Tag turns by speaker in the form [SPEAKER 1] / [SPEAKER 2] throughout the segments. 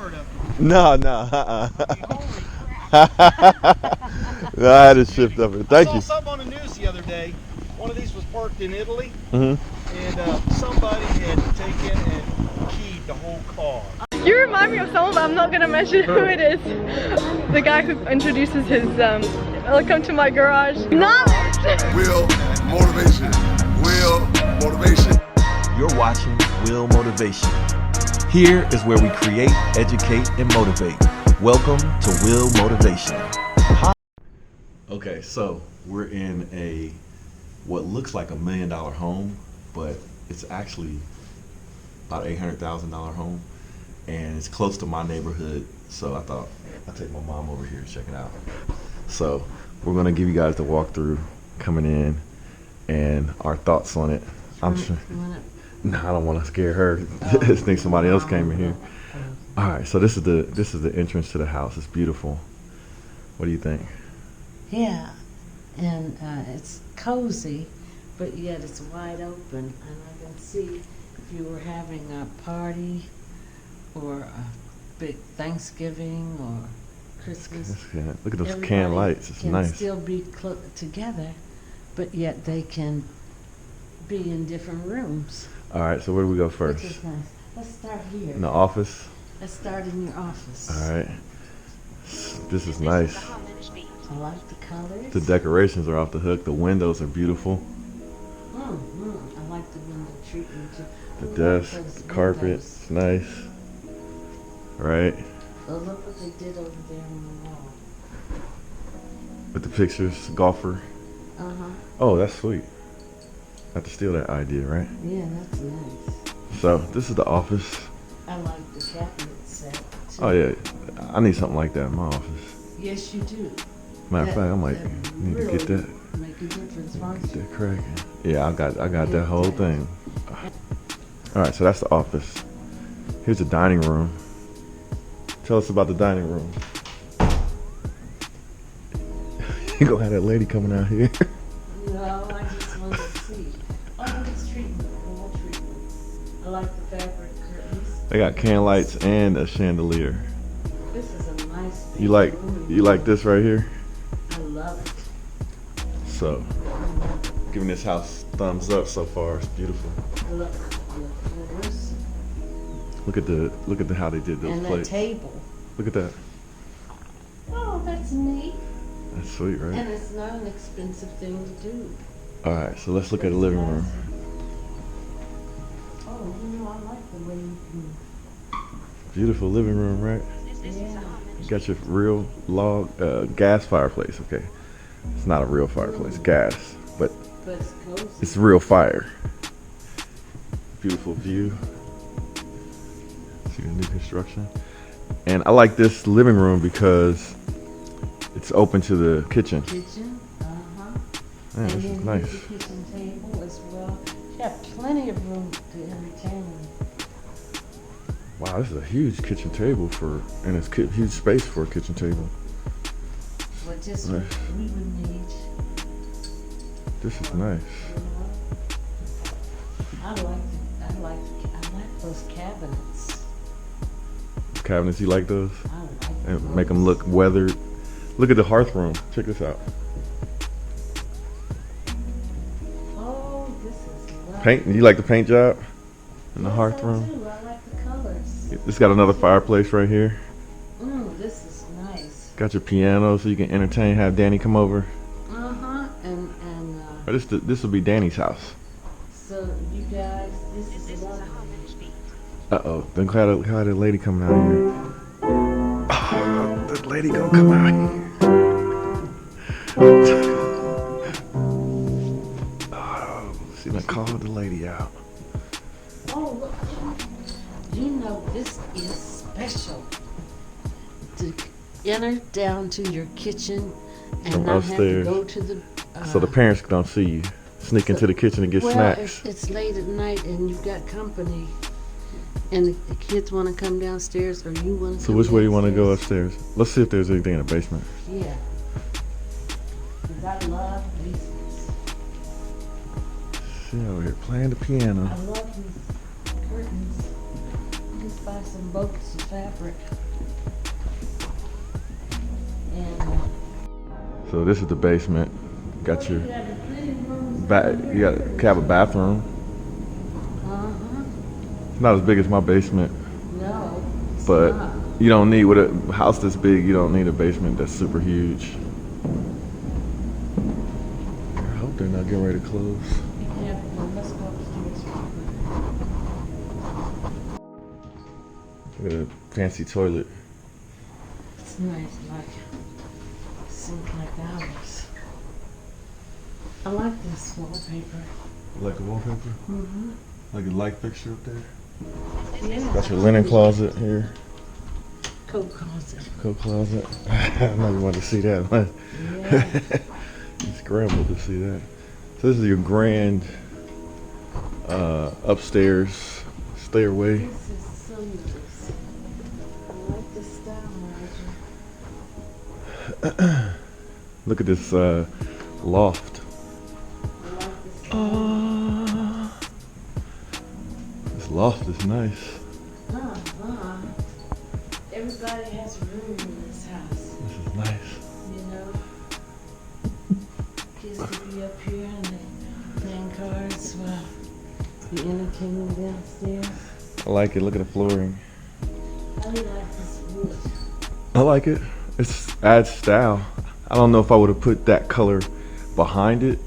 [SPEAKER 1] part of it.
[SPEAKER 2] No. No, I had to shift up it. Thank you.
[SPEAKER 1] I saw something on the news the other day. One of these was parked in Italy,
[SPEAKER 2] Mm-hmm.
[SPEAKER 1] and somebody had taken and keyed the whole car.
[SPEAKER 3] You remind me of someone, but I'm not gonna mention who it is. The guy who introduces his welcome to my garage. Knowledge!
[SPEAKER 4] Will Motivation. Will Motivation.
[SPEAKER 5] You're watching Will Motivation. Here is where we create, educate, and motivate. Welcome to Will Motivation.
[SPEAKER 2] Okay, so we're in what looks like $1 million home, but it's actually about $800,000 home, and it's close to my neighborhood. So I thought I'd take my mom over here to check it out. So we're gonna give you guys the walkthrough coming in and our thoughts on it. I'm sure. No, I don't want to scare her. I think somebody else came in here. All right, so this is the entrance to the house. It's beautiful. What do you think?
[SPEAKER 6] Yeah, and it's cozy, but yet it's wide open, and I can see if you were having a party or a big Thanksgiving or Christmas.
[SPEAKER 2] Yeah, look at those can lights. It's
[SPEAKER 6] can
[SPEAKER 2] nice.
[SPEAKER 6] Still be together, but yet they can be in different rooms.
[SPEAKER 2] All right, so where do we go first?
[SPEAKER 6] Which is nice. Let's start here.
[SPEAKER 2] In the office?
[SPEAKER 6] Let's start in your office.
[SPEAKER 2] All right. This is nice.
[SPEAKER 6] I like the colors.
[SPEAKER 2] The decorations are off the hook. The windows are beautiful.
[SPEAKER 6] I like the window treatment too.
[SPEAKER 2] The desk, the carpet, it's nice. Right?
[SPEAKER 6] Oh, look what they did over there on the wall.
[SPEAKER 2] With the pictures, golfer. Oh, that's sweet. Have to steal that idea, right?
[SPEAKER 6] Yeah, that's nice.
[SPEAKER 2] So this is the office.
[SPEAKER 6] I like the cabinet set too.
[SPEAKER 2] Oh yeah, I need something like that in my office.
[SPEAKER 6] Yes, you do.
[SPEAKER 2] Matter of fact, I might need to get that.
[SPEAKER 6] Make a difference, won't
[SPEAKER 2] Get
[SPEAKER 6] you?
[SPEAKER 2] that cracking. Yeah, I got that whole thing. All right, so that's the office. Here's the dining room. Tell us about the dining room. You gonna have that lady coming out here?
[SPEAKER 6] No, I just want to see. Oh, it's treatment, wall treatment. I like the fabric curtains.
[SPEAKER 2] They got can lights and a chandelier.
[SPEAKER 6] This is a nice big
[SPEAKER 2] You like
[SPEAKER 6] room.
[SPEAKER 2] this right here?
[SPEAKER 6] I love it.
[SPEAKER 2] So, giving this house thumbs up so far. It's beautiful.
[SPEAKER 6] Look, the floors
[SPEAKER 2] Look at how they did those
[SPEAKER 6] and
[SPEAKER 2] plates.
[SPEAKER 6] the table.
[SPEAKER 2] Look at that.
[SPEAKER 6] Oh, that's neat.
[SPEAKER 2] That's sweet, right?
[SPEAKER 6] And it's not an expensive thing to do.
[SPEAKER 2] All right, so let's look at the living room.
[SPEAKER 6] Oh, I like the way you can.
[SPEAKER 2] Beautiful living room, right?
[SPEAKER 6] Yeah.
[SPEAKER 2] You got your real log gas fireplace. Okay, it's not a real fireplace, gas, but
[SPEAKER 6] But it's cozy.
[SPEAKER 2] it's real fire. Beautiful view. See the new construction. And I like this living room because it's open to the kitchen.
[SPEAKER 6] Kitchen,
[SPEAKER 2] Man,
[SPEAKER 6] and
[SPEAKER 2] this is
[SPEAKER 6] then
[SPEAKER 2] nice.
[SPEAKER 6] here's the kitchen table as well. You have plenty of room to entertain.
[SPEAKER 2] Wow, this is a huge kitchen table and it's huge space for a kitchen table.
[SPEAKER 6] But just
[SPEAKER 2] Nice.
[SPEAKER 6] what we would need.
[SPEAKER 2] This is nice.
[SPEAKER 6] I like those cabinets.
[SPEAKER 2] Cabinets, you like those?
[SPEAKER 6] I like
[SPEAKER 2] And
[SPEAKER 6] those.
[SPEAKER 2] make them look weathered. Look at the hearth room. Check this out.
[SPEAKER 6] Oh, this is lovely.
[SPEAKER 2] Paint. You like the paint job in the
[SPEAKER 6] Yes,
[SPEAKER 2] hearth
[SPEAKER 6] I
[SPEAKER 2] room?
[SPEAKER 6] do. I like the colors.
[SPEAKER 2] It's got another fireplace right here.
[SPEAKER 6] This is nice.
[SPEAKER 2] Got your piano so you can entertain. Have Danny come over.
[SPEAKER 6] And
[SPEAKER 2] This will be Danny's house.
[SPEAKER 6] so you guys, this is lovely.
[SPEAKER 2] Uh-oh. Then how the lady coming out here? Oh, the lady gonna come out here. Oh, see, I called the lady out.
[SPEAKER 6] Oh, look. You know this is special. To enter down to your kitchen and
[SPEAKER 2] From
[SPEAKER 6] not
[SPEAKER 2] upstairs.
[SPEAKER 6] have to go to the...
[SPEAKER 2] So the parents don't see you. Sneak into the kitchen and get
[SPEAKER 6] well,
[SPEAKER 2] snacks.
[SPEAKER 6] it's late at night and you've got company. And the kids want to come downstairs or you want to
[SPEAKER 2] So which way you want to go upstairs? Let's see if there's anything in the basement.
[SPEAKER 6] Yeah. Because I love basements.
[SPEAKER 2] She over here playing the piano.
[SPEAKER 6] I love these curtains. This buy some bolts of fabric. And
[SPEAKER 2] So this is the basement. Got your
[SPEAKER 6] you got the living rooms.
[SPEAKER 2] you have a bathroom. It's not as big as my basement,
[SPEAKER 6] No, it's
[SPEAKER 2] but
[SPEAKER 6] not.
[SPEAKER 2] you don't need, with a house this big, you don't need a basement that's super huge. I hope they're not getting ready to close.
[SPEAKER 6] Yeah, well, let's go upstairs.
[SPEAKER 2] Look at a fancy toilet.
[SPEAKER 6] It's nice, like sink like ours. I like this wallpaper.
[SPEAKER 2] Like a wallpaper?
[SPEAKER 6] Mm-hmm.
[SPEAKER 2] Like a light fixture up there?
[SPEAKER 6] Yeah.
[SPEAKER 2] Got your linen closet here.
[SPEAKER 6] Coat closet.
[SPEAKER 2] Coat closet. I know you wanted to see that.
[SPEAKER 6] Yeah.
[SPEAKER 2] You scrambled to see that. So this is your grand upstairs stairway.
[SPEAKER 6] This is suburbs. I like this style, Roger.
[SPEAKER 2] Look at this loft.
[SPEAKER 6] I like this style.
[SPEAKER 2] This loft is nice.
[SPEAKER 6] Everybody has room in this house,
[SPEAKER 2] This is nice.
[SPEAKER 6] you know. Kids could be up here and they playing cards while the entertainment downstairs.
[SPEAKER 2] I like it. Look at the flooring.
[SPEAKER 6] How do you like this wood?
[SPEAKER 2] I like it. It adds style. I don't know if I would have put that color behind it,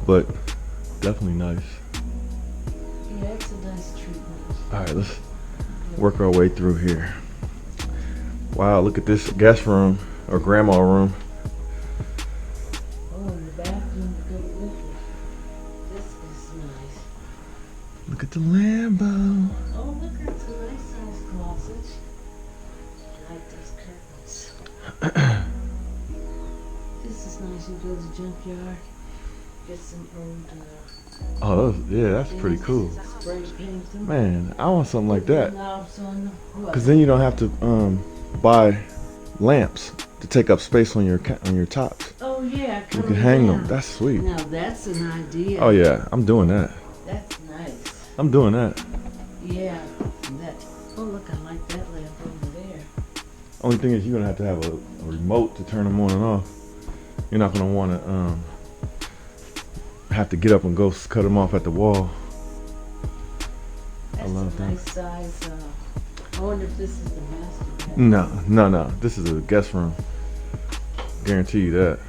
[SPEAKER 2] but definitely nice.
[SPEAKER 6] Yeah, it's a nice treatment.
[SPEAKER 2] All right, let's work our way through here. Wow, look at this guest room or grandma room.
[SPEAKER 6] Oh, and the bathroom go with it. This is nice.
[SPEAKER 2] Look at the Lambo.
[SPEAKER 6] Oh, look, it's a nice size closet. I like those curtains. This is nice. You go to the junkyard, get some old
[SPEAKER 2] Oh, yeah, that's pretty cool.
[SPEAKER 6] spray paint them.
[SPEAKER 2] Man, I want something like that.
[SPEAKER 6] Knobs on them. What?
[SPEAKER 2] Cause then you don't have to buy lamps to take up space on your tops.
[SPEAKER 6] Oh yeah,
[SPEAKER 2] You
[SPEAKER 6] come
[SPEAKER 2] can hang
[SPEAKER 6] down.
[SPEAKER 2] them. That's sweet.
[SPEAKER 6] Now that's an idea.
[SPEAKER 2] Oh yeah, I'm doing that.
[SPEAKER 6] That's nice.
[SPEAKER 2] I'm doing that.
[SPEAKER 6] Yeah, that. Oh look, I like that lamp over there.
[SPEAKER 2] Only thing is you're gonna have to have a remote to turn them on and off. You're not gonna want to have to get up and go cut them off at the wall.
[SPEAKER 6] That's
[SPEAKER 2] love
[SPEAKER 6] a
[SPEAKER 2] that.
[SPEAKER 6] nice size. I wonder if this is the master bedroom.
[SPEAKER 2] No. This is a guest room. Guarantee you that.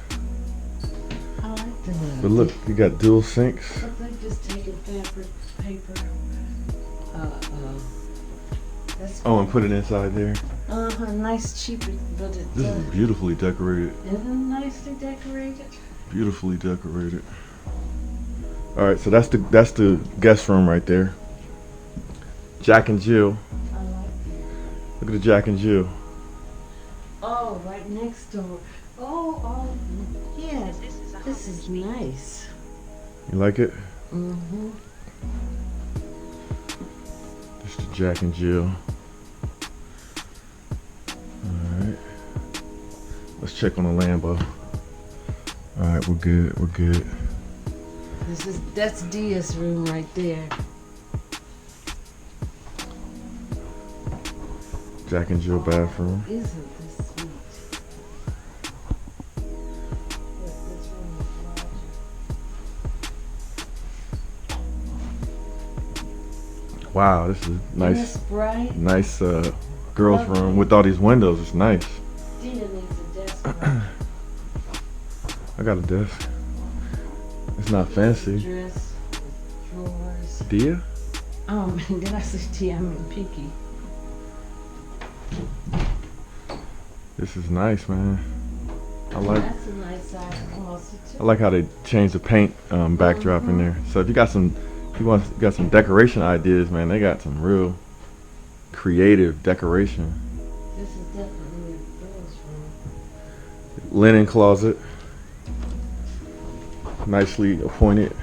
[SPEAKER 6] I like the.
[SPEAKER 2] But look, you got dual sinks.
[SPEAKER 6] Look, they've just taken fabric, paper. That's.
[SPEAKER 2] Oh, and put it inside there.
[SPEAKER 6] Nice cheap, but it.
[SPEAKER 2] This is beautifully decorated.
[SPEAKER 6] Isn't it nicely decorated?
[SPEAKER 2] Beautifully decorated. All right, so that's the guest room right there. Jack and Jill.
[SPEAKER 6] I like it.
[SPEAKER 2] Look at the Jack and Jill.
[SPEAKER 6] Oh, right next door. Oh, yeah. This is nice.
[SPEAKER 2] You like it?
[SPEAKER 6] Mm-hmm.
[SPEAKER 2] This is the Jack and Jill. All right. Let's check on the Lambo. All right, we're good. We're good.
[SPEAKER 6] That's Dia's room right there.
[SPEAKER 2] Jack and Jill bathroom.
[SPEAKER 6] Isn't this sweet? Look, this room is larger.
[SPEAKER 2] Wow, this is
[SPEAKER 6] Isn't
[SPEAKER 2] nice.
[SPEAKER 6] this bright?
[SPEAKER 2] Nice girls' room with all these windows. It's nice.
[SPEAKER 6] Dia needs a desk right.
[SPEAKER 2] I got a desk. It's not fancy.
[SPEAKER 6] Dress with drawers.
[SPEAKER 2] Dia?
[SPEAKER 6] Did I say Dia? I mean Pinky.
[SPEAKER 2] This is nice, man. I like.
[SPEAKER 6] That's a nice size closet too.
[SPEAKER 2] I like how they changed the paint backdrop in there. So if you got some decoration ideas, man, they got some real creative decoration.
[SPEAKER 6] This is definitely a girl's room.
[SPEAKER 2] Linen closet, nicely appointed.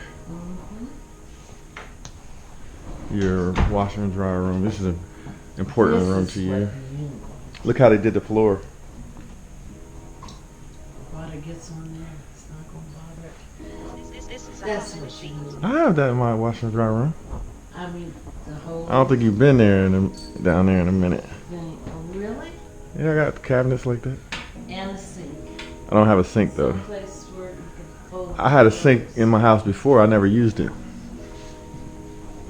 [SPEAKER 2] Your washer and dryer room. This is an important
[SPEAKER 6] This
[SPEAKER 2] room
[SPEAKER 6] is
[SPEAKER 2] to you.
[SPEAKER 6] what you-
[SPEAKER 2] Look how they did the floor.
[SPEAKER 6] Water gets on there. It's not gonna bother it. That's what she needs.
[SPEAKER 2] I have that in my washer and dryer room.
[SPEAKER 6] I mean, the whole
[SPEAKER 2] I don't think you've been there down there in a minute.
[SPEAKER 6] thing. Oh, really?
[SPEAKER 2] Yeah, I got cabinets like that.
[SPEAKER 6] And a sink.
[SPEAKER 2] I don't have a sink though.
[SPEAKER 6] Someplace where you can fold
[SPEAKER 2] I had a
[SPEAKER 6] clothes.
[SPEAKER 2] sink in my house before. I never used it.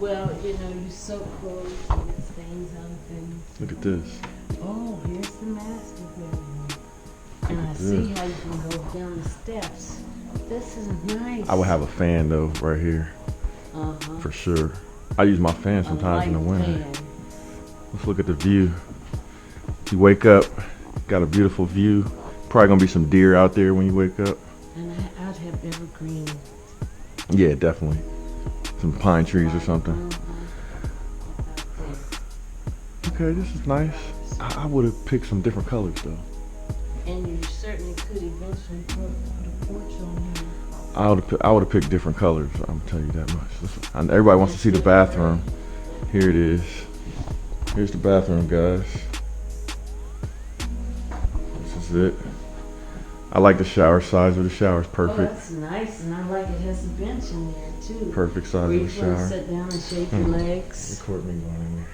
[SPEAKER 6] Well, you soak clothes and get stains on things.
[SPEAKER 2] Look at this.
[SPEAKER 6] Oh, here's the master bedroom. And I see how you can go down the steps. This is nice.
[SPEAKER 2] I would have a fan though right here
[SPEAKER 6] Uh-huh.
[SPEAKER 2] for sure. I use my fan sometimes in the winter. Let's look at the view. You wake up, got a beautiful view. Probably gonna be some deer out there when you wake up.
[SPEAKER 6] And I'd have evergreen.
[SPEAKER 2] Yeah, definitely. Some pine trees or something. Okay, this is nice. I would have picked some different colors though.
[SPEAKER 6] And you certainly could eventually put a porch on here.
[SPEAKER 2] I would have picked different colors. I'm telling you that much. And everybody wants to see the bathroom. Here it is. Here's the bathroom, guys. This is it. I like the shower size of the shower. It's
[SPEAKER 6] Oh,
[SPEAKER 2] perfect.
[SPEAKER 6] that's nice, and I like it has a bench in there too.
[SPEAKER 2] Perfect size
[SPEAKER 6] Where
[SPEAKER 2] of
[SPEAKER 6] you
[SPEAKER 2] the
[SPEAKER 6] want to
[SPEAKER 2] shower.
[SPEAKER 6] sit down and shake your legs.
[SPEAKER 2] Record me going in there.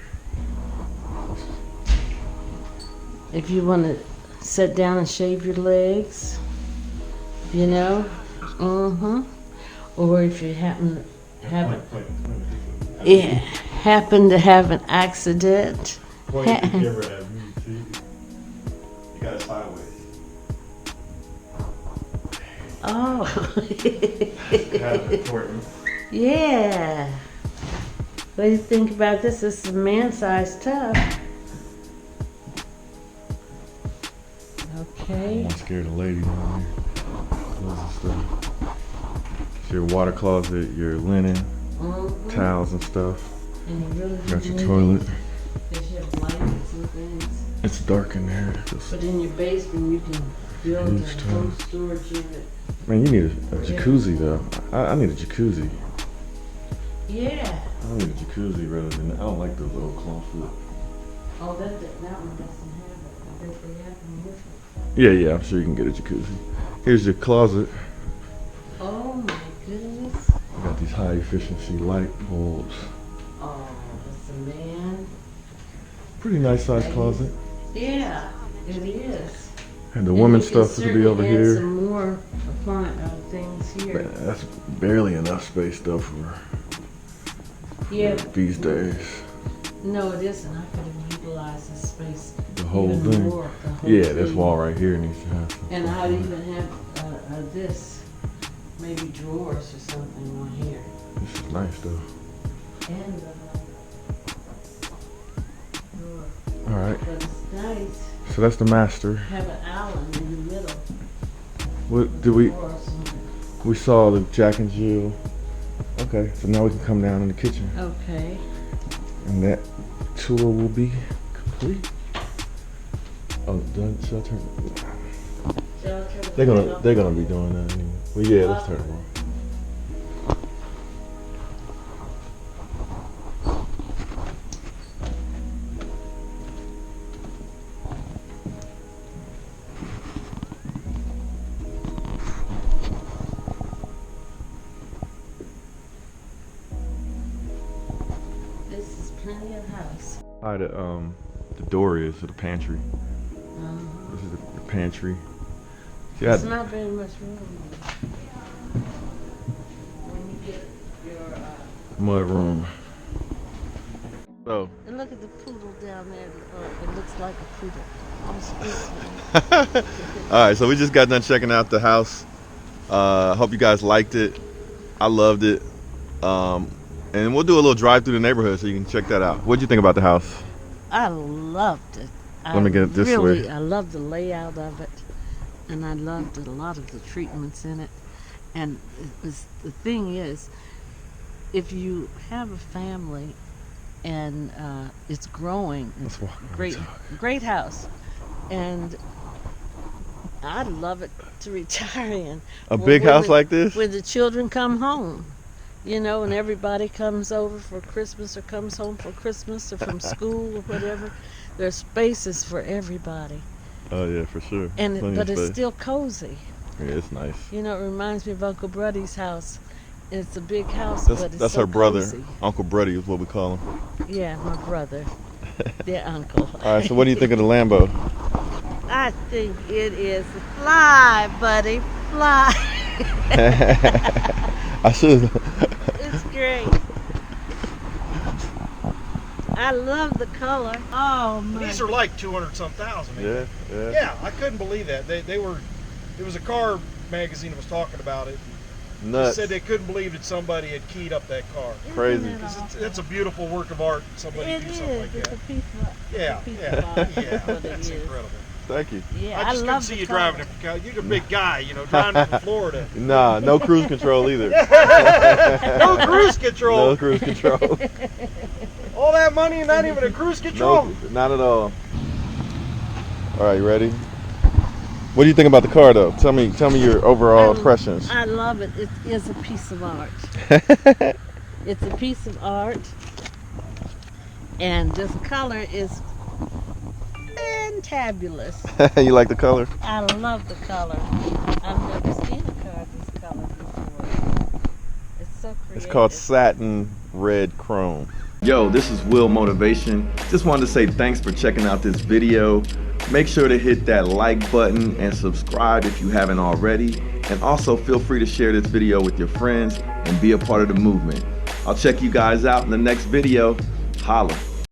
[SPEAKER 6] If you want to sit down and shave your legs, or if you happen to have an accident.
[SPEAKER 2] You got it sideways.
[SPEAKER 6] Oh,
[SPEAKER 2] That's important.
[SPEAKER 6] yeah. What do you think about this? This is a man-sized tub. Okay.
[SPEAKER 2] I'm scared of the lady down here. Close this stuff. It's your water closet, your linen, towels and stuff.
[SPEAKER 6] And you really
[SPEAKER 2] Got your
[SPEAKER 6] need
[SPEAKER 2] toilet.
[SPEAKER 6] it. Because you have blankets and things.
[SPEAKER 2] It's dark in there. Just,
[SPEAKER 6] But in your basement, you can build a
[SPEAKER 2] Huge
[SPEAKER 6] whole
[SPEAKER 2] tub.
[SPEAKER 6] storage unit.
[SPEAKER 2] man, you need a jacuzzi though. I need a jacuzzi.
[SPEAKER 6] Yeah.
[SPEAKER 2] I need a jacuzzi rather than. I don't like those old clawfoot.
[SPEAKER 6] Oh, that one doesn't have it. I bet they have them different.
[SPEAKER 2] Yeah, I'm sure you can get a jacuzzi. Here's your closet.
[SPEAKER 6] Oh my goodness.
[SPEAKER 2] You got these high efficiency light bulbs.
[SPEAKER 6] Oh, that's a man.
[SPEAKER 2] Pretty nice sized closet.
[SPEAKER 6] Yeah, it is.
[SPEAKER 2] And the
[SPEAKER 6] And
[SPEAKER 2] women's
[SPEAKER 6] you can
[SPEAKER 2] stuff will be over
[SPEAKER 6] certainly add
[SPEAKER 2] here.
[SPEAKER 6] some more things here.
[SPEAKER 2] Man, that's barely enough space though for
[SPEAKER 6] Yeah.
[SPEAKER 2] these days.
[SPEAKER 6] No, it isn't. I could have utilized this space.
[SPEAKER 2] The whole
[SPEAKER 6] even
[SPEAKER 2] thing.
[SPEAKER 6] more, the whole
[SPEAKER 2] Yeah, this
[SPEAKER 6] thing.
[SPEAKER 2] wall right here needs to have some.
[SPEAKER 6] And I'd even have this, maybe drawers or something on here.
[SPEAKER 2] This is nice though.
[SPEAKER 6] And drawer.
[SPEAKER 2] All right,
[SPEAKER 6] But it's nice.
[SPEAKER 2] so that's the master.
[SPEAKER 6] Have an island in the middle.
[SPEAKER 2] What did we?
[SPEAKER 6] Drawers on it.
[SPEAKER 2] We saw the Jack and Jill. Okay, so now we can come down in the kitchen,
[SPEAKER 6] Okay.
[SPEAKER 2] and that tour will be complete. Oh, done. Should I turn?
[SPEAKER 6] Shall I turn the
[SPEAKER 2] They're
[SPEAKER 6] fan off?
[SPEAKER 2] gonna be doing that anyway. Well, yeah, let's turn it on.
[SPEAKER 6] This is plenty of house.
[SPEAKER 2] Hi, the door is to the pantry. This is the pantry. See,
[SPEAKER 6] It's not very much room. When you get your
[SPEAKER 2] mud room. So,
[SPEAKER 6] and look at the poodle down there. It looks like a poodle. I'm squeezing.
[SPEAKER 2] all right, so we just got done checking out the house. Hope you guys liked it. I loved it. And we'll do a little drive through the neighborhood so you can check that out. What'd you think about the house?
[SPEAKER 6] I loved it.
[SPEAKER 2] Let me get it this way.
[SPEAKER 6] I loved the layout of it, and I loved a lot of the treatments in it. And the thing is, if you have a family and it's growing, it's
[SPEAKER 2] Let's walk around and
[SPEAKER 6] great,
[SPEAKER 2] talk.
[SPEAKER 6] great house, and I'd love it to retire in.
[SPEAKER 2] A big house like this?
[SPEAKER 6] When the children come home. And everybody comes over for Christmas or comes home for Christmas or from school or whatever. There's spaces for everybody.
[SPEAKER 2] Oh yeah, for sure.
[SPEAKER 6] But
[SPEAKER 2] Plenty of
[SPEAKER 6] it's
[SPEAKER 2] space.
[SPEAKER 6] still cozy.
[SPEAKER 2] Yeah, it's nice.
[SPEAKER 6] It reminds me of Uncle Buddy's house. It's a big house, but it's
[SPEAKER 2] That's
[SPEAKER 6] so
[SPEAKER 2] her brother,
[SPEAKER 6] cozy.
[SPEAKER 2] Uncle Bruddy is what we call him.
[SPEAKER 6] Yeah, my brother. Their uncle.
[SPEAKER 2] All right, so what do you think of the Lambo?
[SPEAKER 6] I think it is fly, buddy, fly.
[SPEAKER 2] I should.
[SPEAKER 6] It's great. I love the color. Oh man.
[SPEAKER 1] These are like 200-some thousand.
[SPEAKER 2] Yeah, yeah.
[SPEAKER 1] Yeah, I couldn't believe that. They were. It was a car magazine that was talking about it.
[SPEAKER 2] Nuts.
[SPEAKER 1] They said they couldn't believe that somebody had keyed up that car.
[SPEAKER 2] Crazy.
[SPEAKER 6] Isn't it awesome?
[SPEAKER 1] It's a beautiful work of art. Somebody
[SPEAKER 6] It
[SPEAKER 1] do
[SPEAKER 6] is.
[SPEAKER 1] something like
[SPEAKER 6] It's
[SPEAKER 1] that.
[SPEAKER 6] a piece of
[SPEAKER 1] Yeah,
[SPEAKER 6] it's a piece
[SPEAKER 1] yeah,
[SPEAKER 6] of art.
[SPEAKER 1] yeah.
[SPEAKER 6] That's what it
[SPEAKER 1] That's
[SPEAKER 6] is.
[SPEAKER 1] incredible.
[SPEAKER 2] Thank you.
[SPEAKER 6] Yeah,
[SPEAKER 1] I just couldn't
[SPEAKER 6] love
[SPEAKER 1] see
[SPEAKER 6] the
[SPEAKER 1] you
[SPEAKER 6] color.
[SPEAKER 1] driving it from California. You're a big guy, you know, driving from Florida.
[SPEAKER 2] Nah, no cruise control either.
[SPEAKER 1] No cruise control.
[SPEAKER 2] No cruise control.
[SPEAKER 1] All that money and not even a cruise control.
[SPEAKER 2] No, not at all. All right, you ready? What do you think about the car, though? Tell me your overall impressions.
[SPEAKER 6] I love it. It is a piece of art. It's a piece of art, and this color is fantabulous.
[SPEAKER 2] You like the color?
[SPEAKER 6] I love the color. I've never seen a car this color before. It's so creative.
[SPEAKER 2] It's called Satin Red Chrome.
[SPEAKER 5] Yo, this is Will Motivation. Just wanted to say thanks for checking out this video. Make sure to hit that like button and subscribe if you haven't already. And also feel free to share this video with your friends and be a part of the movement. I'll check you guys out in the next video. Holla.